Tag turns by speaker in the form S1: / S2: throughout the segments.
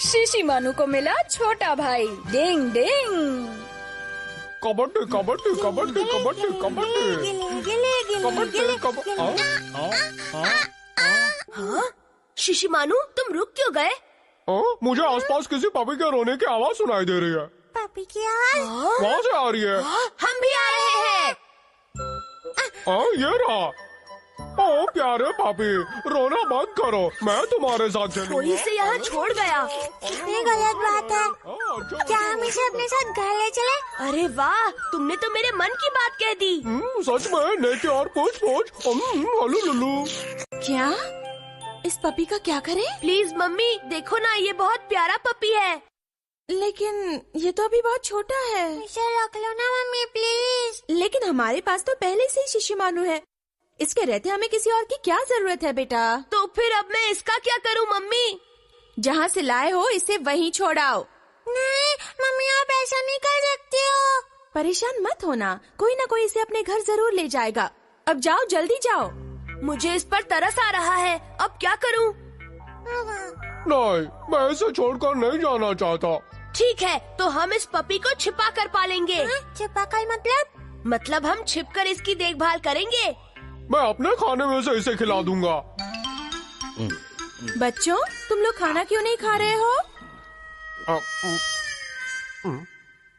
S1: शिशिमानु को मिला छोटा भाई। डिंग डिंग।
S2: कबड्डी कबड्डी कबड्डी कबड्डी कबड्डी कबड्डी।
S3: हाँ? शिशिमानु तुम रुक क्यों गए?
S2: मुझे आसपास किसी पपी के रोने की आवाज सुनाई दे रही है।
S4: पपी की आवाज?
S2: वहाँ से आ रही है।
S3: हम भी आ रहे हैं।
S2: ये रहा। ओ प्यारे पापी, रोना बंद करो, मैं तुम्हारे साथ चलूंगा।
S3: कोई से यहाँ छोड़ गया।
S4: ये गलत बात है। क्या हम इसे अपने साथ घर ले चले?
S3: अरे वाह, तुमने तो मेरे मन की बात कह दी।
S2: सच में नेके और पूछ पूछ। हलू लुलू।
S5: क्या इस पपी का क्या करें?
S3: प्लीज मम्मी देखो ना, ये बहुत प्यारा पपी है।
S5: लेकिन ये तो अभी बहुत छोटा है।
S4: इसे रख लो ना मम्मी प्लीज।
S5: लेकिन हमारे पास तो पहले से ही शिशिमानु है, इसके रहते हमें किसी और की क्या जरूरत है बेटा?
S3: तो फिर अब मैं इसका क्या करूं मम्मी?
S5: जहाँ से लाए हो इसे वहीं छोड़ाओ।
S4: नहीं मम्मी, आप ऐसा नहीं कर सकती हो।
S5: परेशान मत होना, कोई ना कोई इसे अपने घर जरूर ले जाएगा। अब जाओ, जल्दी जाओ।
S3: मुझे इस पर तरस आ रहा है, अब क्या करूं?
S2: नहीं, मैं इसे छोड़कर नहीं जाना चाहता।
S3: ठीक है, तो हम इस पपी को छिपा कर पालेंगे।
S4: छिपा कर
S3: मतलब हम छिपकर इसकी देखभाल करेंगे।
S2: मैं अपने खाने में से इसे खिला दूंगा।
S5: बच्चों, तुम लोग खाना क्यों नहीं खा रहे हो?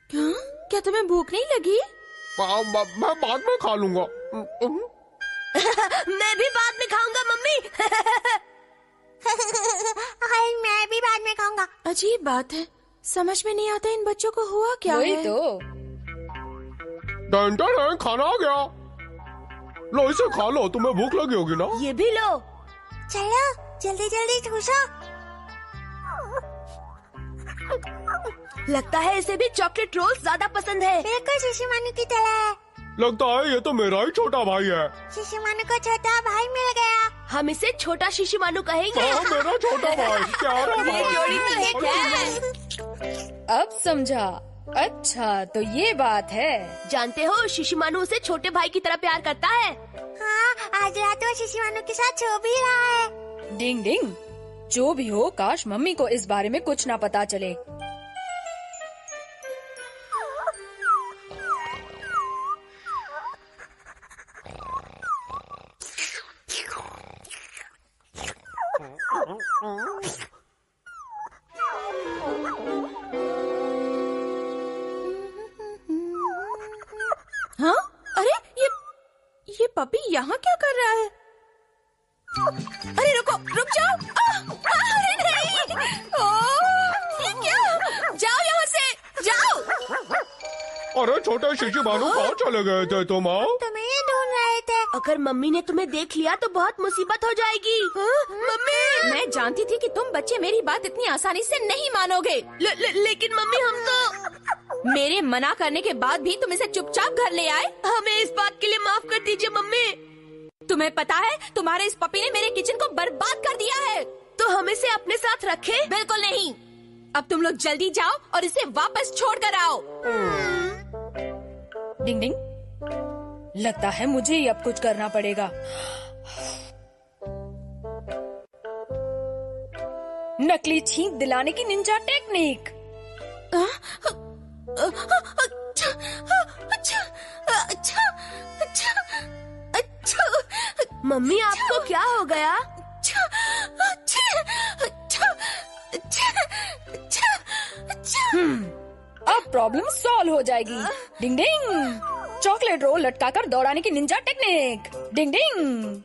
S5: क्यों? क्या तुम्हें भूख नहीं लगी?
S2: मैं बाद में खा लूंगा।
S3: मैं भी बाद में खाऊंगा मम्मी।
S4: मैं भी बाद में खाऊंगा।
S5: अजीब बात है, समझ में नहीं आता इन बच्चों को हुआ क्या
S1: वही
S5: है।
S1: तो।
S2: खाना आ गया। लो इसे खा लो, तुम्हें भूख लगी होगी ना।
S3: ये भी लो।
S4: चलो जल्दी जल्दी ठूसो।
S3: लगता है इसे भी चॉकलेट रोल ज्यादा पसंद है।
S4: बिल्कुल शिशिमानु की तरह है।
S2: लगता है ये तो मेरा ही छोटा भाई है।
S4: शिशिमानु को छोटा भाई मिल गया।
S3: हम इसे छोटा शिशिमानु कहेंगे।
S2: मेरा छोटा भाई, प्यारा
S3: ये
S2: भाई।
S3: जोड़ी तो हिट है।
S1: अब समझा। अच्छा तो ये बात है।
S3: जानते हो, शिशिमानु उसे छोटे भाई की तरह प्यार करता है।
S4: हाँ, आज रात वो शिशिमानु के साथ सो भी रहा है।
S1: डिंग डिंग। जो भी हो, काश मम्मी को इस बारे में कुछ ना पता चले।
S5: हाँ? अरे ये पपी यहाँ क्या कर रहा है? अरे रुको, रुक जाओ। अरे नहीं। ये क्या? जाओ यहाँ से, जाओ।
S2: अरे छोटे शिशिमानु कहाँ चले गए थे तुम?
S4: तुम्हें ये ढूंढ रहे थे।
S3: अगर मम्मी ने तुम्हें देख लिया तो बहुत मुसीबत हो जाएगी। मम्मी,
S5: मैं जानती थी कि तुम बच्चे मेरी बात इतनी आसानी से नहीं मानोगे।
S3: लेकिन मम्मी हम तो।
S5: मेरे मना करने के बाद भी तुम इसे चुपचाप घर ले आए।
S3: हमें इस बात के लिए माफ कर दीजिए मम्मी।
S5: तुम्हें पता है, तुम्हारे इस पपी ने मेरे किचन को बर्बाद कर दिया है।
S3: तो हम इसे अपने साथ रखें?
S5: बिल्कुल नहीं। अब तुम लोग जल्दी जाओ और इसे वापस छोड़ कर आओ।
S1: डिंग डिंग। लगता है मुझे ही अब कुछ करना पड़ेगा। नकली छींक दिलाने की निंजा टेक्निक।
S3: मम्मी आपको क्या हो गया?
S1: अब प्रॉब्लम सॉल्व हो जाएगी। डिंग डिंग। चॉकलेट रोल लटकाकर दौड़ाने की ninja technique. Ding ding.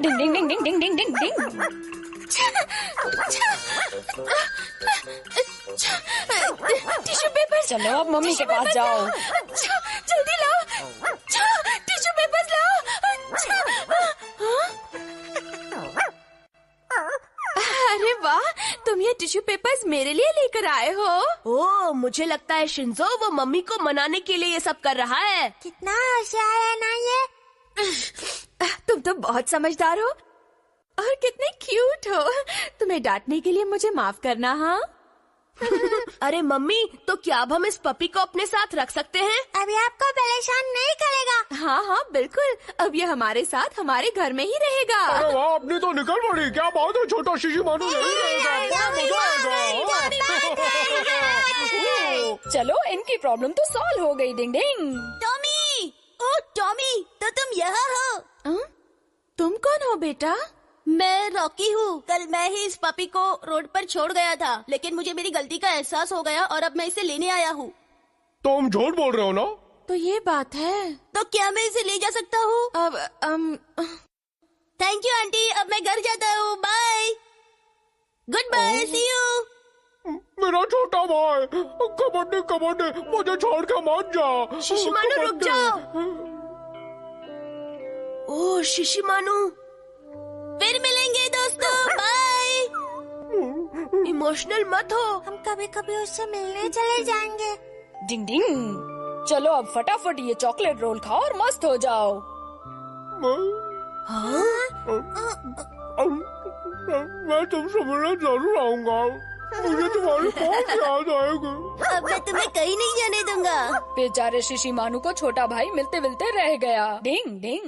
S1: Ding ding ding ding ding ding ding ding.
S5: Tissue paper.
S1: चलो अब मम्मी के पास जाओ।
S5: जल्दी लाओ। टिश्यू पेपर लाओ। अरे वाह, तुम ये टिश्यू पेपर्स मेरे लिए लेकर आए हो।
S3: ओह, मुझे लगता है शिंजो वो मम्मी को मनाने के लिए ये सब कर रहा है।
S4: कितना होशियार है ना ये।
S5: तुम तो बहुत समझदार हो और कितने क्यूट हो। तुम्हें डांटने के लिए मुझे माफ करना। हाँ,
S3: अरे मम्मी, तो क्या अब हम इस पपी को अपने साथ रख सकते हैं?
S4: अभी आपको परेशान नहीं करेगा।
S5: हाँ हाँ बिल्कुल, अब ये हमारे साथ हमारे घर में ही रहेगा।
S2: अरे वाह, अपनी तो निकल पड़ी। क्या बात है, छोटा शिशी मानू नहीं रहेगा।
S1: चलो, इनकी प्रॉब्लम तो सॉल्व हो गई। डिंग डिंग।
S3: टॉमी, ओ टॉमी, तो तुम यहाँ हो?
S5: तुम कौन हो बेटा?
S3: मैं रॉकी हूँ। कल मैं ही इस पपी को रोड पर छोड़ गया था, लेकिन मुझे मेरी गलती का एहसास हो गया और अब मैं इसे लेने आया हूँ।
S2: तुम झूठ बोल रहे हो ना?
S5: तो ये बात है।
S3: तो क्या मैं इसे ले जा सकता हूँ?
S5: अब
S3: थैंक यू आंटी, अब मैं घर जाता हूँ। Bye, good bye, see you.
S2: मेरा छोटा भाई, कबड्डी कबड्डी, मुझे छोड़ के मत जा।
S3: शिशिमानु, रुक जाओ। ओह शिशिमानु, फिर मिलेंगे दोस्तों, बाय। इमोशनल मत हो।
S4: हम कभी कभी उससे मिलने चले जाएंगे।
S1: डिंग डिंग। चलो अब फटाफट ये चॉकलेट रोल खाओ और मस्त हो जाओ।
S2: मैं तुमसे मिलने जरूर आऊंगा। मुझे तुम्हारी बहुत याद आएगी।
S3: अब मैं तुम्हें कहीं नहीं जाने दूंगा।
S1: बेचारे शिशिमानु को छोटा भाई मिलते मिलते रह गया। डिंग डिंग।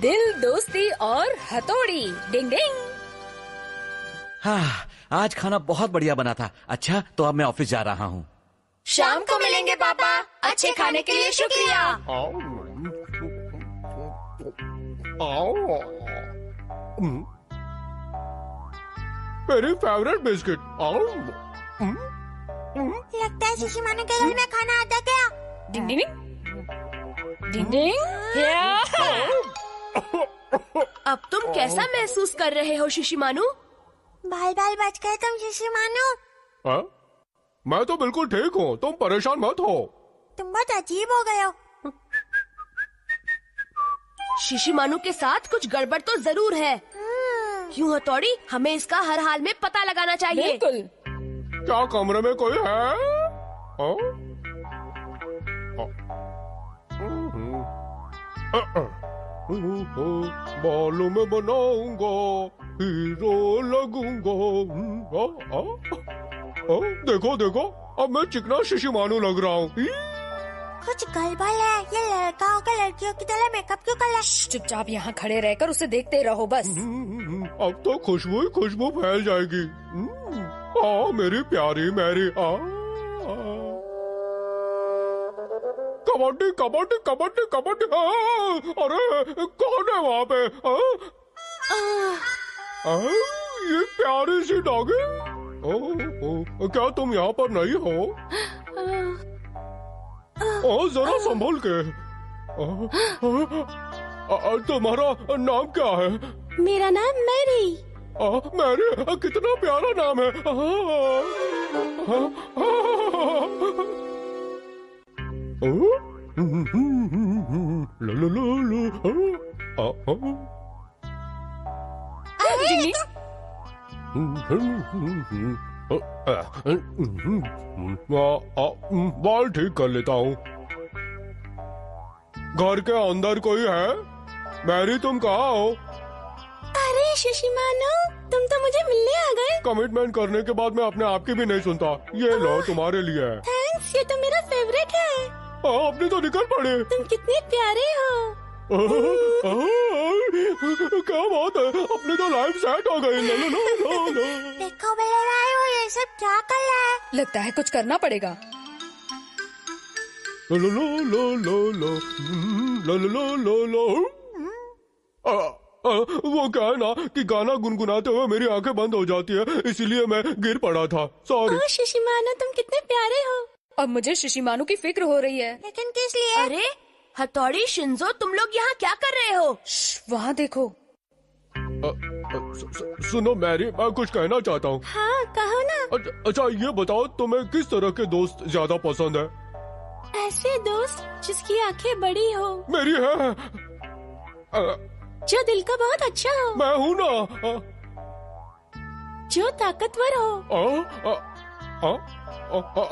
S1: दिल, दोस्ती और हथौड़ी। डिंग डिंग।
S6: हाँ, आज खाना बहुत बढ़िया बना था। अच्छा, तो अब मैं ऑफिस जा रहा हूँ।
S1: शाम को मिलेंगे पापा। अच्छे खाने के लिए शुक्रिया।
S2: मेरी फेवरेट बिस्किट।
S4: लगता है शिशिमानु के घर में खाना आ गया।
S1: डिंग डिंग। डिंग डिंग। या।
S3: अब तुम कैसा महसूस कर रहे हो शिशिमानु?
S4: बाल बाल बच गए तुम शिशिमानु।
S2: हाँ? मैं तो बिल्कुल ठीक हूँ, तुम परेशान मत हो।
S4: तुम बहुत अजीब हो गए हो।
S3: शिशिमानु के साथ कुछ गड़बड़ तो जरूर है। क्यों हथौड़ी, हमें इसका हर हाल में पता लगाना चाहिए।
S1: बिल्कुल।
S2: क्या कमरे में कोई है? बालों में बनाऊंगा, हीरो लगूंगा। देखो देखो, अब मैं चिकना शिशिमानु लग रहा हूँ।
S4: कुछ गड़बड़ है। ये लड़काओं के लड़कियों की तरह मेकअप क्यों कर रहा है?
S1: चुपचाप यहाँ खड़े रहकर उसे देखते रहो बस।
S2: अब तो खुशबू ही खुशबू फैल जाएगी। मेरी प्यारी मैरी। कबड्डी कबड्डी कबड्डी कबड्डी। अरे कौन है वहाँ पे? ये प्यारी सी डॉगी। क्या तुम यहाँ पर नहीं हो? जरा संभल के। तुम्हारा नाम क्या है?
S3: मेरा नाम मैरी।
S2: मैरी, कितना प्यारा नाम है। बाल ठीक कर लेता हूँ। घर के अंदर कोई है? मैरी, तुम कहाँ हो?
S5: अरे शिशिमानु, तुम तो मुझे मिलने आ गए।
S2: कमिटमेंट करने के बाद मैं अपने आप की भी नहीं सुनता। ये लो, तुम्हारे लिए है।
S5: थैंक्स, ये तो मेरा फेवरेट है।
S2: अपनी तो निकल पड़े।
S5: तुम कितने प्यारे हो।
S2: क्या बात है, अपनी तो लाइफ सेट हो गई।
S4: देखो मेरे भाई, वो ये सब क्या कर रहा है?
S1: लगता है कुछ करना पड़ेगा।
S2: लो लो लो लो लो लो लो लो लो। वो क्या है ना कि गाना गुनगुनाते हुए मेरी आंखें बंद हो जाती है, इसीलिए मैं गिर पड़ा था। सॉरी।
S5: शिशिमानु, तुम कितने प्यारे हो।
S1: अब मुझे शिशिमानु की फिक्र हो रही है।
S4: लेकिन किस लिए?
S3: अरे हथौड़ी, शिंजो, तुम लोग यहाँ क्या कर रहे हो?
S1: वहाँ देखो।
S2: सुनो मैरी, मैं कुछ कहना चाहता हूँ।
S5: हाँ कहो ना।
S2: अच्छा ये बताओ, तुम्हें किस तरह के दोस्त ज्यादा पसंद है?
S5: ऐसे दोस्त जिसकी आंखें बड़ी हो,
S2: मेरी है।
S5: जो दिल का बहुत अच्छा हो,
S2: मैं हूँ ना।
S5: जो ताकतवर हो।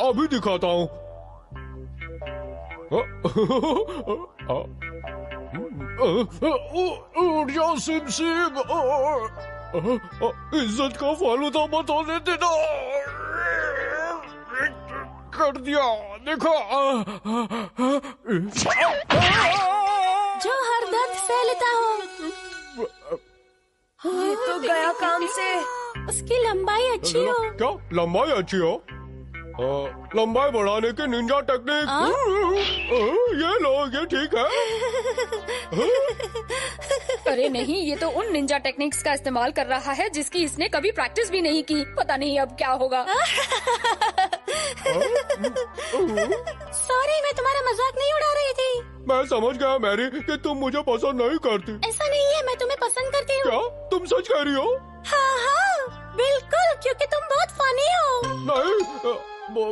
S2: अभी दिखाता हूँ। उठ जाओ सिम सिम। इज्जत का फालूदा बताने देना। कर दिया, देखो।
S3: जो हर दर्द सह लेता हो।
S5: ये तो गया काम से।
S3: उसकी लंबाई अच्छी हो।
S2: क्या लंबाई अच्छी हो? लंबाई बढ़ाने की निंजा टेक्निक। ये लो, ये ठीक है।
S1: अरे नहीं, ये तो उन निंजा टेक्निक्स का इस्तेमाल कर रहा है जिसकी इसने कभी प्रैक्टिस भी नहीं की। पता नहीं अब क्या होगा।
S3: सॉरी, मैं तुम्हारा मजाक नहीं उड़ा रही थी।
S2: मैं समझ गया मैरी कि तुम मुझे पसंद नहीं करती।
S3: ऐसा नहीं है, मैं तुम्हें पसंद करती हूँ।
S2: क्या तुम सच कह रही हो?
S3: हाँ हाँ बिल्कुल, क्योंकि तुम बहुत फनी हो।
S2: नहीं,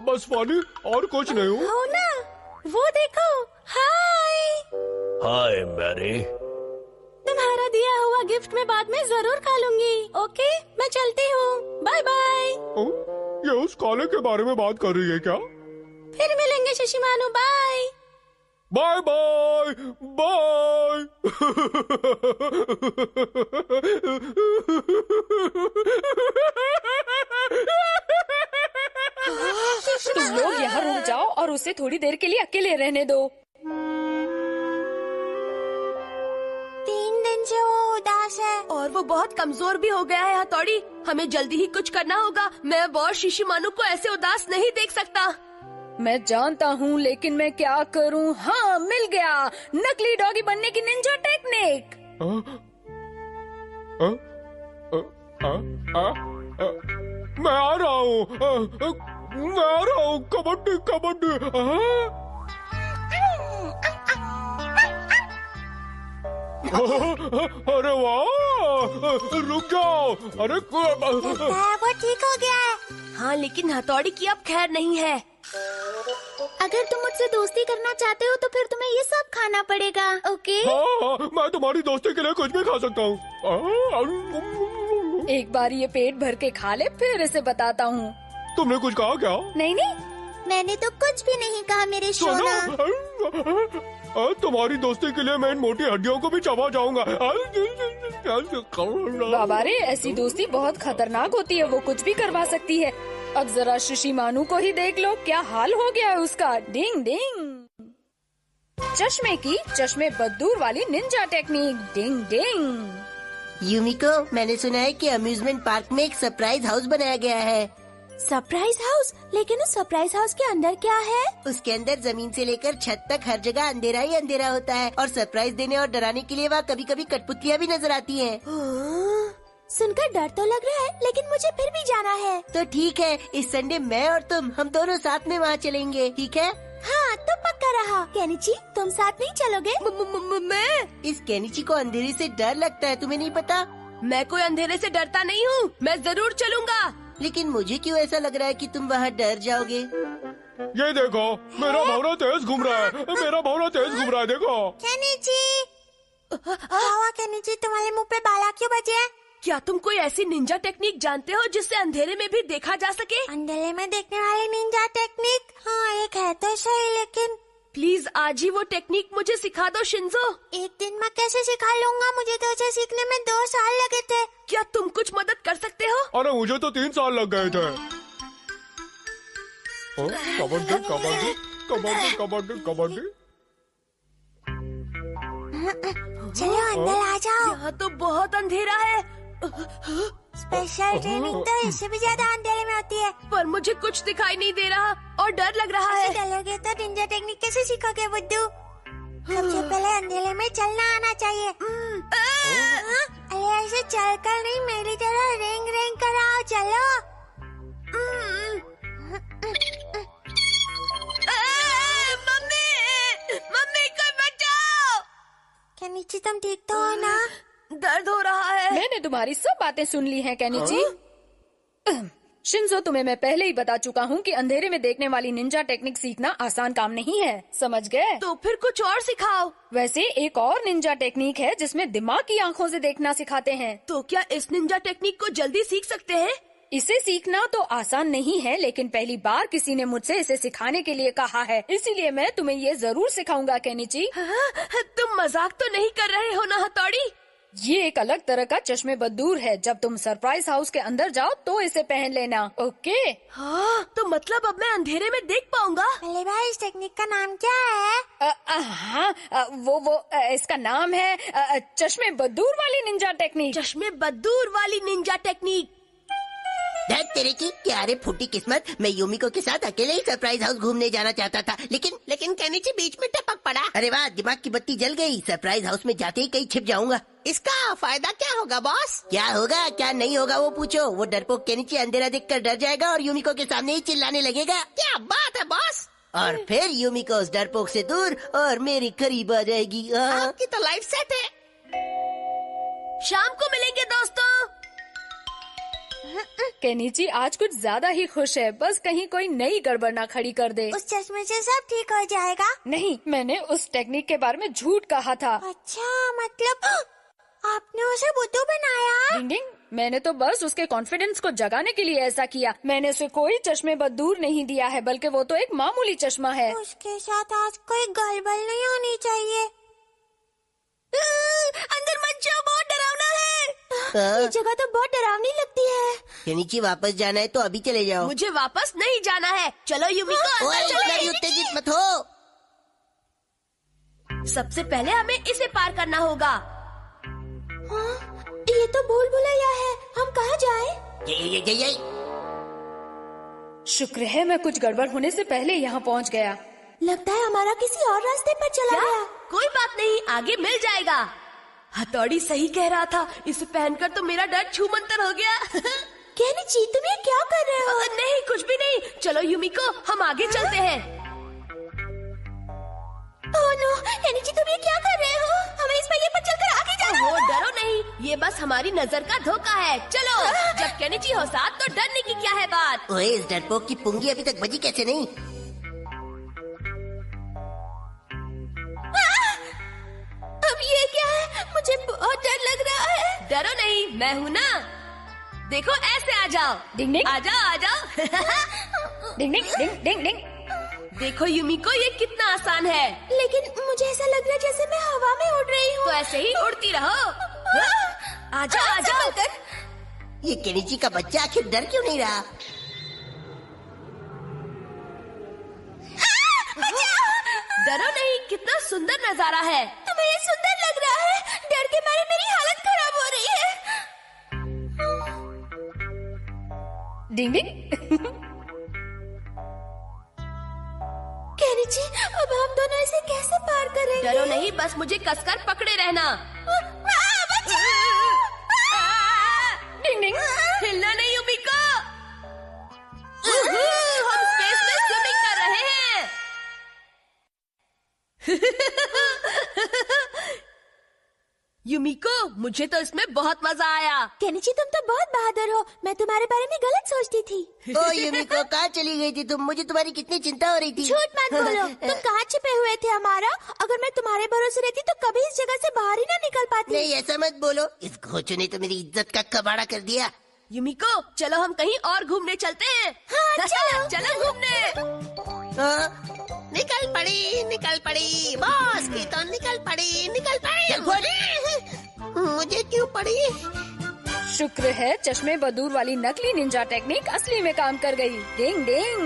S2: बस पानी और कुछ नहीं हूँ।
S3: हो ना? वो देखो। हाय।
S7: हाय मैरी।
S3: तुम्हारा दिया हुआ गिफ्ट मैं बाद में जरूर खा लूंगी। ओके, मैं चलती हूँ। Bye bye.
S2: ये उस काले के बारे में बात कर रही है क्या?
S3: फिर मिलेंगे Shishimanu. Bye
S2: bye bye bye.
S1: तुम लोग यहाँ रुक जाओ और उसे थोड़ी देर के लिए अकेले रहने दो।
S4: 3 दिन से वो उदास है।
S5: और वो बहुत कमजोर भी हो गया है हथौड़ी। हमें जल्दी ही कुछ करना होगा। मैं अब और शिशिमानु को ऐसे उदास नहीं देख सकता।
S1: मैं जानता हूँ, लेकिन मैं क्या करूँ? हाँ, मिल गया, नकली डॉगी बनने की निंजा टेक्निक।
S2: मैं आ रहा हूँ, मैं आ रहा हूँ। कबड्डी कबड्डी। अरे वाह, रुक जाओ। अरे
S4: लगता है वो ठीक हो गया है।
S5: हाँ, लेकिन हथौड़ी की अब खैर नहीं है।
S4: अगर तुम मुझसे दोस्ती करना चाहते हो तो फिर तुम्हें ये सब खाना पड़ेगा। ओके?
S2: हाँ, मैं तुम्हारी दोस्ती के लिए कुछ भी खा सकता हूँ।
S1: एक बार ये पेट भर के खा ले, फिर इसे बताता हूँ।
S2: तुमने कुछ कहा क्या?
S1: नहीं नहीं,
S4: मैंने तो कुछ भी नहीं कहा मेरे सोना।
S2: तुम्हारी दोस्ती के लिए मैं इन मोटी हड्डियों को भी चबा जाऊंगा।
S1: बाबा रे, ऐसी दोस्ती बहुत खतरनाक होती है, वो कुछ भी करवा सकती है। अब जरा शिशिमानु को ही देख लो, क्या हाल हो गया है उसका। डिंग डिंग। चश्मे बद्दूर वाली निंजा टेक्निक। डिंग डिंग।
S8: यूमिको, मैंने सुना है कि अम्यूजमेंट पार्क में एक सरप्राइज हाउस बनाया गया है।
S3: Surprise house? लेकिन उस सरप्राइज हाउस के अंदर क्या है?
S8: उसके अंदर जमीन से लेकर छत तक हर जगह अंधेरा ही अंधेरा होता है और सरप्राइज देने और डराने के लिए वहाँ कभी कभी कठपुतलियाँ भी नजर आती हैं।
S3: सुनकर डर तो लग रहा है, लेकिन मुझे फिर भी जाना है।
S8: तो ठीक है, इस संडे मैं और तुम हम दोनों साथ में वहाँ चलेंगे, ठीक है?
S3: हाँ, तो पक्का रहा। केनिची, तुम साथ नहीं चलोगे?
S5: मैं?
S8: इस केनिची को अंधेरे से डर लगता है, तुम्हें नहीं पता?
S5: मैं कोई अंधेरे से डरता नहीं हूँ। मैं जरूर चलूंगा।
S8: लेकिन मुझे क्यों ऐसा लग रहा है कि तुम वहाँ डर जाओगे?
S2: ये देखो, मेरा भौरा तेज घूम रहा है। मेरा भौरा तेज घूम रहा है, देखो।
S4: केनिची, हवा केनिची, तुम्हारे मुंह पे बाला क्यों बचे हैं?
S5: क्या तुम कोई ऐसी निंजा टेक्निक जानते हो जिससे अंधेरे में भी देखा जा सके?
S4: अंधेरे में देखने वाली निंजा टेक्निक? हाँ, एक है तो सही, लेकिन
S5: प्लीज आज ही वो टेक्निक मुझे सिखा दो शिंजो।
S4: एक दिन मैं कैसे सिखा लूंगा? मुझे तो उसे सीखने में 2 साल लगे थे।
S5: क्या तुम कुछ मदद कर सकते हो?
S2: अरे मुझे तो 3 साल लग गए थे। कबड्डी कबड्डी कबड्डी कबड्डी कबड्डी।
S4: चलो अंदर आ जाओ।
S5: यहाँ तो बहुत अंधेरा है।
S4: स्पेशल ट्रेनिंग तो इससे भी ज्यादा अंधेरे में होती है।
S5: पर मुझे कुछ दिखाई नहीं दे रहा और डर लग रहा है।
S4: चलोगे तो निंजा टेक्निक कैसे सीखोगे बुद्धू? सबसे पहले अंधेरे में चलना आना चाहिए। अरे ऐसे चलकर नहीं, मेरी तरह रेंग रेंग कर आओ। चलो।
S5: मम्मी को बचाओ।
S4: केनिची, तुम ठीक तो हो ना?
S5: दर्द हो रहा है।
S1: मैंने तुम्हारी सब बातें सुन ली हैं केनिची। शिंजो, तुम्हें मैं पहले ही बता चुका हूँ कि अंधेरे में देखने वाली निंजा टेक्निक सीखना आसान काम नहीं है, समझ गए?
S5: तो फिर कुछ और सिखाओ।
S1: वैसे एक और निंजा टेक्निक है जिसमें दिमाग की आंखों से देखना सिखाते हैं।
S5: तो क्या इस निंजा टेक्निक को जल्दी सीख सकते हैं?
S1: इसे सीखना तो आसान नहीं है, लेकिन पहली बार किसी ने मुझसे इसे सिखाने के लिए कहा है, इसीलिए मैं तुम्हें ये जरूर सिखाऊंगा केनिची।
S5: तुम मजाक तो नहीं कर रहे हो ना हथौड़ी?
S1: ये एक अलग तरह का चश्मे बदूर है। जब तुम सरप्राइज हाउस के अंदर जाओ तो इसे पहन लेना, ओके?
S5: हाँ, तो मतलब अब मैं अंधेरे में देख पाऊंगा।
S4: पहले भाई इस टेक्निक का नाम क्या है?
S1: हाँ, इसका नाम है चश्मे बदूर वाली निंजा टेक्निक।
S5: चश्मे बदूर वाली निंजा टेक्निक।
S8: दैट तेरे की क्या रे फूटी किस्मत। मैं यूमिको के साथ अकेले ही सरप्राइज हाउस घूमने जाना चाहता था, लेकिन केनिची बीच में टपक पड़ा। अरे वाह, दिमाग की बत्ती जल गई। सरप्राइज हाउस में जाते ही कहीं छिप जाऊंगा। इसका फायदा क्या होगा बॉस? क्या होगा क्या नहीं होगा वो पूछो। वो डरपोक केनिची अंधेरा देखकर डर जाएगा और यूमिको के सामने ही चिल्लाने लगेगा। क्या बात है बॉस। और फिर यूमिको उस डरपोक से दूर और मेरे करीब आ जाएगी। आपकी तो लाइफ सेट है।
S5: शाम को मिलेंगे दोस्तों।
S1: केनिची आज कुछ ज्यादा ही खुश है, बस कहीं कोई नई गड़बड़ ना खड़ी कर दे।
S4: उस चश्मे से सब ठीक हो जाएगा?
S1: नहीं, मैंने उस टेक्निक के बारे में झूठ कहा था।
S4: अच्छा, मतलब आपने उसे बुद्धू बनाया?
S1: डिंग डिंग, मैंने तो बस उसके कॉन्फिडेंस को जगाने के लिए ऐसा किया। मैंने उसे कोई चश्मे बदूर नहीं दिया है, बल्कि वो तो एक मामूली चश्मा है।
S4: उसके साथ आज कोई गड़बड़ नहीं होनी चाहिए।
S5: अंदर मत जाओ, बहुत डरावना है।
S3: ये जगह तो बहुत डरावनी लगती है।
S8: केनिची वापस जाना है तो अभी चले जाओ।
S5: मुझे वापस नहीं जाना है। चलो यूमिको,
S8: ओए,
S5: अंदर
S8: इतना
S5: चले।
S8: उत्तेजित मत हो।
S5: सबसे पहले हमें इसे पार करना होगा।
S3: ये तो भूल भुलैया है। हम कहाँ जाएं?
S8: ये।
S1: शुक्र है मैं कुछ गड़बड़ होने से पहले यहाँ पहुँच गया।
S3: लगता है हमारा किसी और रास्ते पर चला
S5: क्या?
S3: गया।
S5: कोई बात नहीं, आगे मिल जाएगा। हथौड़ी सही कह रहा था। इसे पहनकर तो मेरा डर छूमंतर हो गया।
S3: केनिची, तुम ये क्या कर रहे हो?
S5: नहीं, कुछ भी नहीं। चलो यूमिको, हम आगे चलते हैं।
S3: ओह नो, केनिची तुम ये क्या कर रहे हो? हमें इस पहिए पर चलकर आगे जाना
S5: वो
S3: होगा।
S5: डरो नहीं, ये बस हमारी नजर का धोखा है। चलो, जब केनिची हो साथ तो डरने की क्या है बात।
S8: ओए, इस डरपोक की पुंगी अभी तक बजी कैसे नहीं?
S3: अब ये क्या है? मुझे बहुत डर लग रहा है।
S5: डरो नहीं, मैं हूँ ना। देखो, ऐसे आ जाओ।
S1: डिंग डिंग,
S5: आ जाओ, आ जाओ।
S1: डिंग डिंग डिंग डिंग डिंग।
S5: देखो यूमिको, ये कितना आसान है।
S3: लेकिन मुझे ऐसा लग रहा है जैसे मैं हवा में उड़ रही हूँ।
S5: तो ऐसे ही उड़ती रहो। आ जाओ, आ जाओ।
S8: ये केनिची का बच्चा आखिर डर क्यों नहीं रहा?
S5: डरो नहीं, कितना सुंदर नजारा है।
S3: तुम्हें ये सुंदर लग रहा है? डर के मारे मेरी हालत खराब हो रही है।
S1: डिंग डिंग।
S3: केनिची, अब हम दोनों इसे कैसे पार करेंगे?
S5: डरो नहीं, बस मुझे कसकर पकड़े रहना।
S1: डिंग डिंग।
S5: हिलना नहीं यूमिको। हम स्पेस में स्विमिंग कर रहे हैं। यूमिको, मुझे तो इसमें बहुत मजा आया।
S3: केनिची, तुम तो बहुत बहादुर हो। मैं तुम्हारे बारे में गलत सोचती थी।
S8: ओ यूमिको, कहाँ चली गई थी तुम? मुझे तुम्हारी कितनी चिंता हो रही थी।
S3: झूठ मत बोलो। तुम कहाँ छिपे हुए थे हमारा? अगर मैं तुम्हारे भरोसे रहती तो कभी इस जगह से बाहर ही ना निकल पाती।
S8: नहीं, ऐसा मत बोलो। इस घोचू ने तो मेरी इज्जत का कबाड़ा कर दिया।
S5: यूमिको, चलो हम कहीं और घूमने चलते हैं।
S3: हाँ, चलो।
S5: चलो घूमने।
S8: निकल पड़ी बॉस की तो निकल पड़ी। मुझे क्यों पड़ी?
S1: शुक्र है चश्मे बदूर वाली नकली निंजा टेक्निक असली में काम कर गई। डिंग डिंग।